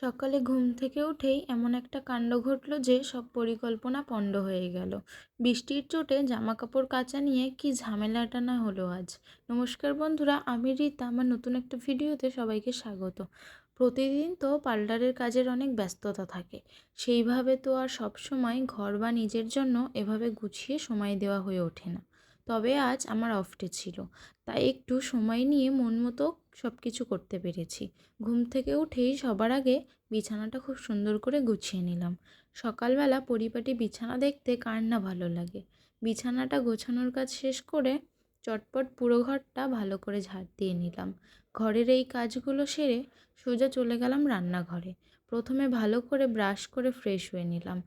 সকালে ঘুম থেকে উঠেই এমন একটা কাণ্ড ঘটল যে সব পরিকল্পনা পণ্ড হয়ে গেল। বৃষ্টির চোটে জামাকাপড় কাচা নিয়ে কি ঝামেলাটা না হলো আজ। নমস্কার বন্ধুরা, আমি রীতা। আমার নতুন একটা ভিডিওতে সবাইকে স্বাগত। প্রতিদিন তো পার্লারের কাজের অনেক ব্যস্ততা থাকে, সেইভাবে তো আর সব সময় ঘর বা নিজের জন্য এভাবে গুছিয়ে সময় দেওয়া হয়ে ওঠে না। তবে আজ আমার অফ ডে ছিল, তাই একটু সময় নিয়ে মন মতো সব কিছু করতে পেরেছি। ঘুম থেকে উঠেই সবার আগে বিছানাটা খুব সুন্দর করে গুছিয়ে নিলাম। সকালবেলা পরিপাটি বিছানা দেখতে কার না ভালো লাগে। বিছানাটা গোছানোর কাজ শেষ করে চটপট পুরো ঘরটা ভালো করে ঝাড় দিয়ে নিলাম। ঘরের এই কাজগুলো সেরে সোজা চলে গেলাম রান্নাঘরে। প্রথমে ভালো করে ব্রাশ করে ফ্রেশ হয়ে নিলাম,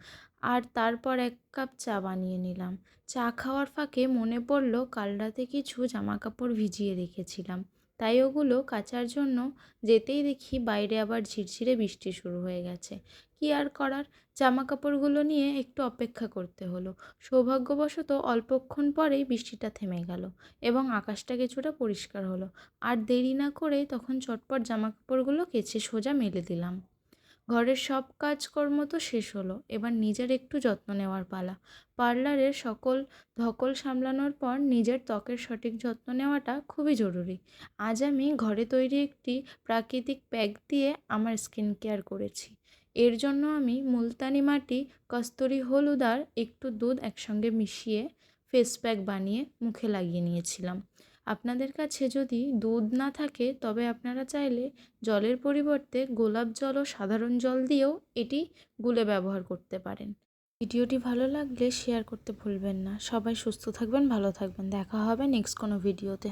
আর তারপর এক কাপ চা বানিয়ে নিলাম। চা খাওয়ার ফাঁকে মনে পড়ল কাল রাতে কিছু জামাকাপড় ভিজিয়ে রেখেছিলাম, তাই ওগুলো কাচার জন্য যেতেই দেখি বাইরে আবার ঝিরঝিরে বৃষ্টি শুরু হয়ে গেছে। কি আর করার, জামাকাপড়গুলো নিয়ে একটু অপেক্ষা করতে হলো। সৌভাগ্যবশত অল্পক্ষণ পরেই বৃষ্টিটা থেমে গেল এবং আকাশটা কিছুটা পরিষ্কার হলো। আর দেরি না করে তখন চটপট জামাকাপড়গুলো কেচে সোজা মেলে দিলাম। ঘরের সব কাজকর্ম তো শেষ হলো, এবার নিজের একটু যত্ন নেওয়ার পালা। পার্লারের সকল ধকল সামলানোর পর নিজের ত্বকের সঠিক যত্ন নেওয়াটা খুবই জরুরি। আজ আমি ঘরে তৈরি একটি প্রাকৃতিক প্যাক দিয়ে আমার স্কিন কেয়ার করেছি। এর জন্য আমি মুলতানি মাটি, কস্তুরি হলুদ আর একটু দুধ একসঙ্গে মিশিয়ে ফেস প্যাক বানিয়ে মুখে লাগিয়ে নিয়েছিলাম। আপনাদের কাছে যদি দুধ না থাকে তবে আপনারা চাইলে জলের পরিবর্তে গোলাপ জল ও সাধারণ জল দিয়েও এটি গুলে ব্যবহার করতে পারেন। ভিডিওটি ভালো লাগলে শেয়ার করতে ভুলবেন না। সবাই সুস্থ থাকবেন, ভালো থাকবেন। দেখা হবে নেক্সট কোনো ভিডিওতে।